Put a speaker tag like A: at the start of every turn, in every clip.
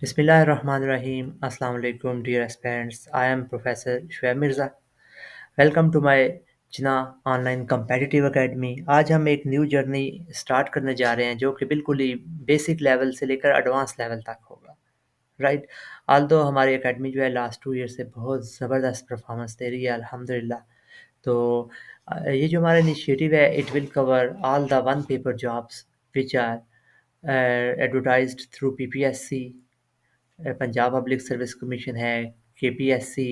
A: Bismillahirrahmanirrahim. Assalamu alaikum, dear aspirants. I am Professor Shoaib Mirza. Welcome to my Jinnah online competitive academy. आज हम एक new journey start करने जा रहे हैं जो कि बिल्कुल ही बेसिक लेवल से लेकर एडवांस लेवल तक होगा। राइट। आल दो हमारी एकेडमी जो है लास्ट 2 ईयर से बहुत ज़बरदस्त परफॉर्मेंस दे रही है अल्हम्दुलिल्लाह। तो ये जो हमारा इनिशिएटिव है it will cover all the one paper jobs which are advertised through PPSC, Punjab public service commission है, केपीएससी,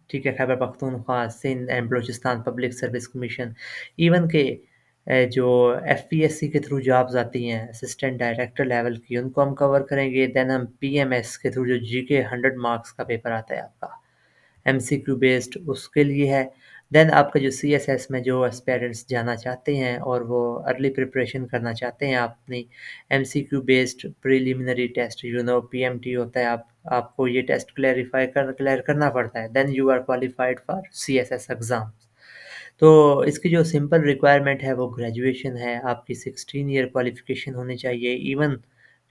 A: ठीक है, Khyber Pakhtunkhwa, Sindh and Balochistan public service commission, even के जो एफपीएससी के थ्रू जॉब्स आती हैं असिस्टेंट डायरेक्टर लेवल की, उनको हम कवर करेंगे। देन हम पीएमएस के थ्रू जो जीके 100 मार्क्स का पेपर आता है आपका एमसीक्यू बेस्ड, उसके लिए है। देन आपका जो सीएसएस में जो एस्पिरेंट्स जाना चाहते हैं और वो अर्ली प्रिपरेशन करना चाहते हैं अपनी MCQ based preliminary test, PMT होता है, आपको ये टेस्ट क्लियर करना पड़ता है। Then you are qualified for CSS exam. तो इसकी जो सिंपल रिक्वायरमेंट है वो ग्रेजुएशन है, आपकी 16 ईयर क्वालिफिकेशन होनी चाहिए। इवन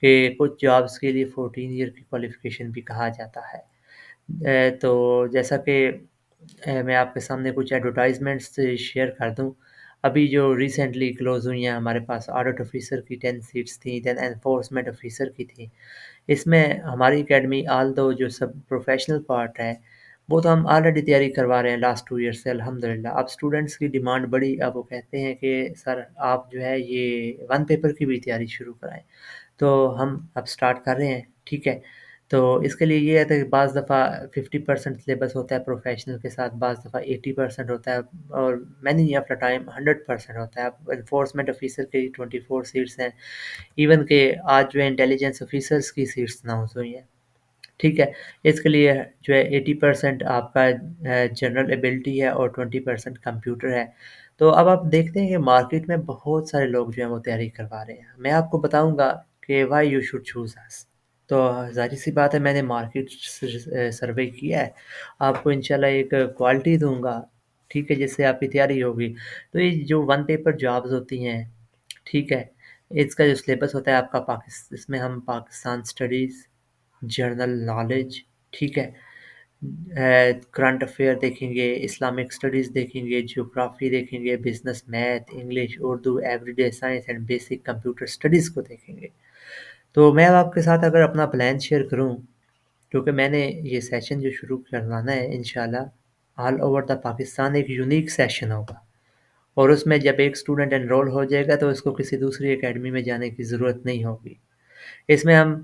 A: के कुछ जॉब्स के लिए 14 ईयर की क्वालिफिकेशन भी कहा जाता है। तो जैसा कि मैं आपके सामने कुछ एडवर्टाइजमेंट्स शेयर कर दूं। अभी जो रिसेंटली क्लोज हुई हैं हमारे पास ऑडिट ऑफिसर की 10 सीट्स थी, देन एनफोर्समेंट ऑफिसर की थी। इसमें हमारी एकेडमी आल दो जो सब प्रोफेशनल पार्ट है वो तो हम ऑलरेडी तैयारी करवा रहे हैं लास्ट 2 ईयर से अल्हम्दुलिल्लाह। अब स्टूडेंट्स की डिमांड बढ़ी, अब वो कहते हैं कि सर आप जो है ये वन पेपर की भी तैयारी शुरू कराएं। तो हम अब स्टार्ट कर रहे हैं, ठीक है। तो इसके लिए ये है कि बाज़ दफ़ा 50% सिलेबस होता है प्रोफेशनल के साथ, बाज़ दफ़ा 80% होता है, और मैनी ऑफ द टाइम 100% होता है। अब एनफोर्समेंट ऑफिसर की 24 सीट्स हैं, इवन के आज जो है इंटेलिजेंस ऑफिसर्स की सीट्स अनाउंस हुई हैं, ठीक है। इसके लिए जो है 80% आपका जनरल एबिलिटी है और 20% कंप्यूटर है। तो अब आप देखते हैं कि मार्केट में बहुत सारे लोग जो हैं वो तैयारी करवा रहे हैं। मैं आपको बताऊँगा कि व्हाई यू शुड चूज़ अस। तो ज़ाहिर-सी बात है मैंने मार्केट सर्वे किया है। आपको इंशाल्लाह एक क्वालिटी दूँगा, ठीक है, जिससे आपकी तैयारी होगी। तो ये जो वन पेपर जॉब्स होती हैं, ठीक है, इसका जो सिलेबस होता है आपका इसमें हम पाकिस्तान स्टडीज़, जनरल नॉलेज, ठीक है, करंट अफेयर देखेंगे, इस्लामिक स्टडीज़ देखेंगे, ज्योग्राफी देखेंगे, business, math, English, Urdu, everyday science and basic computer studies को देखेंगे। तो मैं अब आपके साथ अगर अपना प्लान शेयर करूँ, क्योंकि मैंने ये सेशन जो शुरू करवाना है इंशाल्लाह ऑल ओवर द पाकिस्तान एक यूनिक सेशन होगा, और उसमें जब एक स्टूडेंट एनरोल हो जाएगा तो उसको किसी दूसरी एकेडमी में जाने की ज़रूरत नहीं होगी। इसमें हम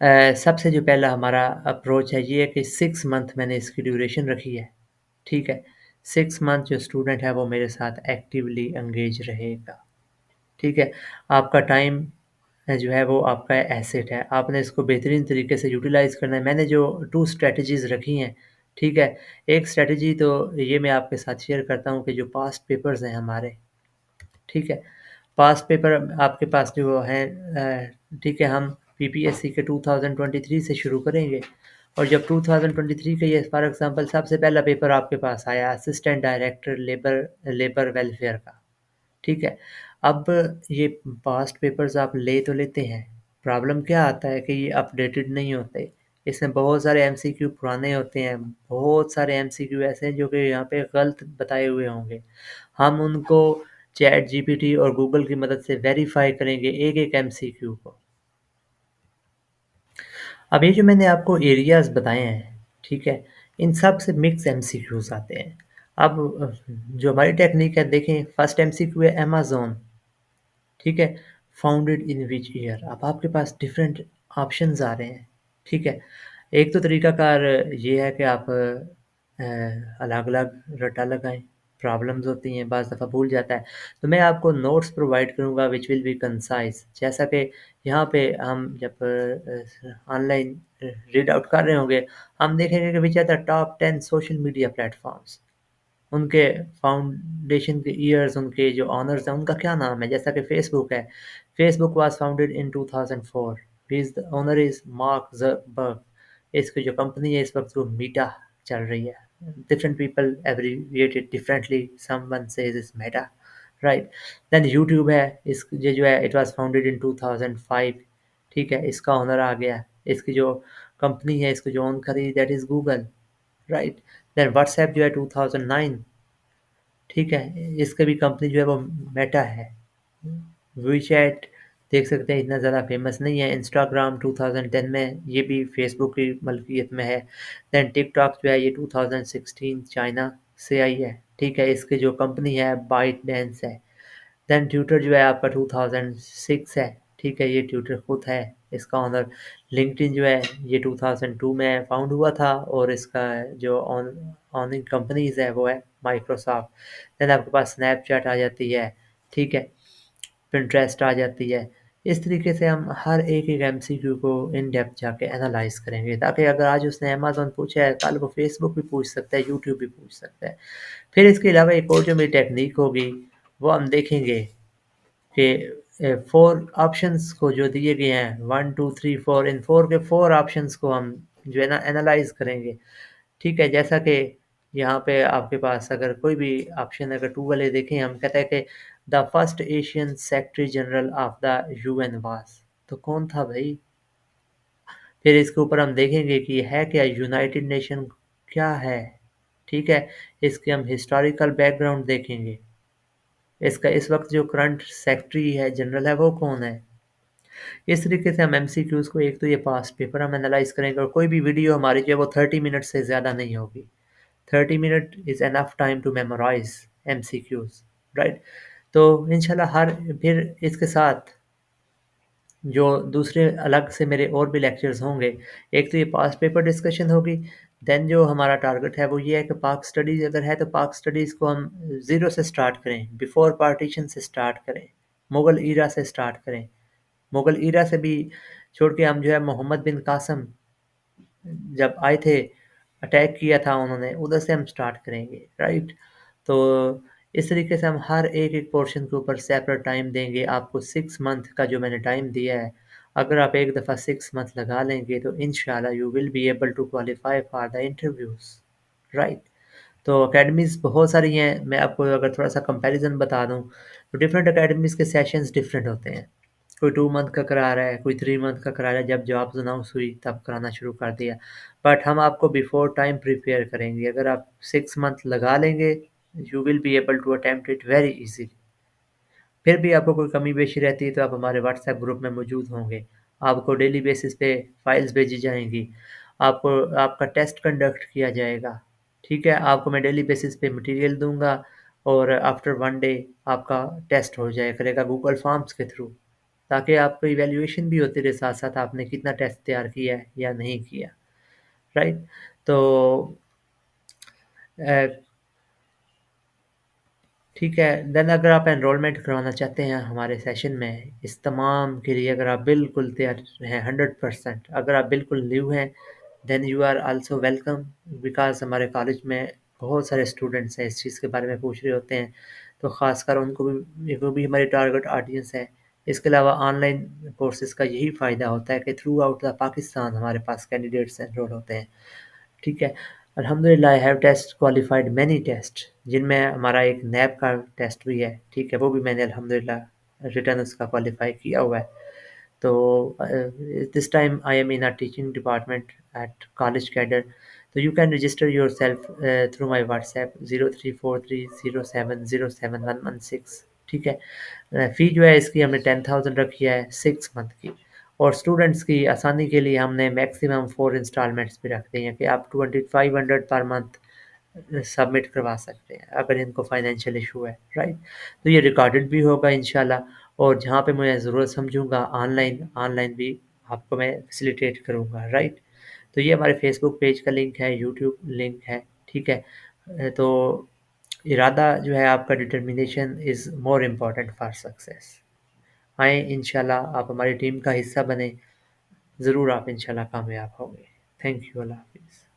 A: सबसे जो पहला हमारा अप्रोच है ये है कि 6 मंथ मैंने इसकी ड्यूरेशन रखी है, ठीक है। 6 मंथ जो स्टूडेंट है वो मेरे साथ एक्टिवली एंगेज रहेगा, ठीक है। आपका टाइम जो है वो आपका एसेट है, आपने इसको बेहतरीन तरीके से यूटिलाइज़ करना है। मैंने जो 2 स्ट्रैटेजीज़ रखी हैं, ठीक है। एक स्ट्रैटेजी तो ये मैं आपके साथ शेयर करता हूँ कि जो पास्ट पेपर्स हैं हमारे, ठीक है, पास्ट पेपर आपके पास जो है ठीक है, हम पीपीएससी के 2023 से शुरू करेंगे, और जब 2023 का ये फॉर एग्ज़ाम्पल सबसे पहला पेपर आपके पास आया assistant director labour labour welfare का, ठीक है। अब ये पास्ट पेपर्स आप ले तो लेते हैं, प्रॉब्लम क्या आता है कि ये अपडेटेड नहीं होते। इसमें बहुत सारे एमसीक्यू पुराने होते हैं, बहुत सारे एमसीक्यू ऐसे हैं जो कि यहाँ पे गलत बताए हुए होंगे। हम उनको चैट जीपीटी और गूगल की मदद से वेरीफाई करेंगे एक-एक एमसीक्यू को। अब ये जो मैंने आपको एरियाज़ बताए हैं, ठीक है, इन सब से मिक्स एमसीक्यूज़ आते हैं। अब जो हमारी टेक्निक है देखें, फर्स्ट एमसीक्यू है अमेज़न, ठीक है, फाउंडेड इन व्हिच ईयर। अब आपके पास डिफरेंट ऑप्शंस आ रहे हैं, ठीक है। एक तो तरीकाकार ये है कि आप अलग-अलग रटा लगाएँ, प्रॉब्लम्स होती हैं, बाज़ दफ़ा भूल जाता है। तो मैं आपको नोट्स प्रोवाइड करूँगा व्हिच विल बी कंसाइज़, जैसा कि यहाँ पे हम जब ऑनलाइन रीड आउट कर रहे होंगे, हम देखेंगे कि which are the top 10 social media platforms. उनके फाउंडेशन के ईयर्स, उनके जो ओनर्स हैं, उनका क्या नाम है? जैसा कि फ़ेसबुक है, Facebook was founded in 2004, he is the owner is mark Zuckerberg. इसकी जो कंपनी है इस वक़्त वो मीटा चल रही है। Different people abbreviate it differently, someone says it's Meta, right? Then YouTube है, इस ये जो है इट वाज़ फाउंडेड इन 2005, ठीक है, इसका ओनर आ गया, इसकी जो कंपनी है इसको जो ओन करी that is Google, right. Then WhatsApp जो है 2009, ठीक है, इसकी भी कंपनी जो है वो मेटा है। वीचैट देख सकते हैं इतना ज़्यादा फेमस नहीं है। इंस्टाग्राम 2010 में, ये भी फेसबुक की मलकियत में है। दैन टिकटॉक जो है ये 2016 चाइना से आई है, ठीक है, इसकी जो कंपनी है बाइट डांस है। देन ट्विटर जो है आपका 2006 है, ठीक है, ये ट्विटर खुद है, इसका ऑनर। लिंक्डइन जो है ये 2002 में फाउंड हुआ था और इसका जो ऑनिंग कंपनीज है वो है माइक्रोसॉफ्ट। देन आपके पास स्नैपचैट आ जाती है, ठीक है, पिंटरेस्ट आ जाती है। इस तरीके से हम हर एक एमसीक्यू को इन डेप्थ जाके एनालाइज करेंगे, ताकि अगर आज उसने अमेज़न पूछा है, कल वो फेसबुक भी पूछ सकता है, यूट्यूब भी पूछ सकता है। फिर इसके अलावा एक और जो मेरी टेक्निक होगी, वो हम देखेंगे कि 4 ऑप्शंस को जो दिए गए हैं 1, 2, 3, 4, इन 4 के 4 ऑप्शंस को हम जो है ना एनालाइज़ करेंगे। ठीक है, जैसा कि यहाँ पे आपके पास अगर कोई भी ऑप्शन अगर 2 वाले देखें, हम कहते हैं कि the first Asian secretary general of the UN was, तो कौन था भई? फिर इसके ऊपर हम देखेंगे कि है क्या, यूनाइटेड नेशन क्या है? ठीक है, इसके हम हिस्टोरिकल बैकग्राउंड देखेंगे। इसका इस वक़्त जो करंट सेक्रेटरी है जनरल है वो कौन है? इस तरीके से हम एमसीक्यूज़ को, एक तो ये पास्ट पेपर हम एनालाइज़ करेंगे और कोई भी वीडियो हमारी जो है वो 30 मिनट से ज़्यादा नहीं होगी। 30 minute is enough time to memorise MCQs, right? तो इंशाल्लाह हर फिर इसके साथ जो दूसरे अलग से मेरे और भी लेक्चर्स होंगे, एक तो ये पास्ट पेपर डिस्कशन होगी, देन जो हमारा टारगेट है वो ये है कि पाक स्टडीज़ अगर है तो पाक स्टडीज़ को हम ज़ीरो से स्टार्ट करें, बिफोर पार्टीशन से स्टार्ट करें, मुग़ल ईरा से स्टार्ट करें। मुग़ल ईरा से भी छोड़ के हम जो है मोहम्मद बिन कासिम जब आए थे, अटैक किया था उन्होंने, उधर से हम स्टार्ट करेंगे, राइट? तो इस तरीके से हम हर एक-एक पोर्शन के ऊपर सेपरेट टाइम देंगे। आपको 6 मंथ का जो मैंने टाइम दिया है, अगर आप एक दफ़ा 6 मंथ लगा लेंगे तो इंशाल्लाह you will be able to qualify for the interviews, right? तो अकेडमीज़ बहुत सारी हैं, मैं आपको अगर थोड़ा-सा कंपैरिज़न बता दूँ, तो डिफरेंट अकेडमीज़ के सेशंस डिफरेंट होते हैं। कोई 2 मंथ का करा रहा है, कोई 3 मंथ का करा रहा है, जब जॉब्स अनाउंस हुई तब कराना शुरू कर दिया। बट हम आपको बिफोर टाइम प्रिपेयर करेंगे, अगर आप 6 मंथ लगा लेंगे, you will be able to attempt it very easily. फिर भी आपको कोई कमी पेशी रहती है तो आप हमारे व्हाट्सएप ग्रुप में मौजूद होंगे। आपको डेली बेसिस पे फाइल्स भेजी जाएँगी। आपको आपका टेस्ट कंडक्ट किया जाएगा। ठीक है? आपको मैं डेली बेसिस पे मटीरियल दूँगा और आफ्टर 1 डे आपका टेस्ट हो जाया करेगा गूगल फॉर्म्स के थ्रू, ताकि आपको इवैल्यूएशन भी होती रहे साथ-साथ आपने कितना टेस्ट तैयार किया है या नहीं किया। राइट? तो अ ठीक है, देन अगर आप एनरोलमेंट करवाना चाहते हैं हमारे सेशन में, इस तमाम के लिए अगर आप बिल्कुल तैयार हैं 100%, अगर आप बिल्कुल न्यू हैं, then you are also welcome, because हमारे कॉलेज में बहुत सारे स्टूडेंट्स हैं इस चीज़ के बारे में पूछ रहे होते हैं, तो ख़ासकर उनको भी, वो भी हमारी टारगेट ऑडियंस है। इसके अलावा ऑनलाइन कोर्सेज़ का यही फ़ायदा होता है कि थ्रू आउट द पाकिस्तान हमारे पास कैंडिडेट्स एनरोल होते हैं। ठीक है। अल्हम्दुलिल्लाह I have test qualified many test, जिनमें हमारा एक नैब का टेस्ट भी है, ठीक है? वो भी मैंने अल्हम्दुलिल्लाह रिटन उसका क्वालिफ़ाई किया हुआ है। तो this time I am in a teaching department at college cadre, तो you can register yourself through my WhatsApp 034307071116, ठीक है? फ़ी जो है इसकी हमने 10,000 रखी है 6 मंथ की, और स्टूडेंट्स की आसानी के लिए हमने मैक्सिमम 4 इंस्टॉलमेंट्स भी रख दी हैं कि आप 2500 पर मंथ सबमिट करवा सकते हैं, अगर इनको फाइनेंशियल इशू है, राइट? तो ये रिकॉर्डेड भी होगा इंशाल्लाह, और जहाँ पे मैं ज़रूरत समझूँगा ऑनलाइन ऑनलाइन भी आपको मैं फैसिलिटेट करूँगा, राइट? तो ये हमारे फेसबुक पेज का लिंक है, यूट्यूब लिंक है, ठीक है? तो इरादा जो है आपका, determination is more important for success. आएँ इंशाल्लाह, आप हमारी टीम का हिस्सा बनें, ज़रूर आप इंशाल्लाह कामयाब होंगे। थैंक यू, अल्लाह हाफ़िज़।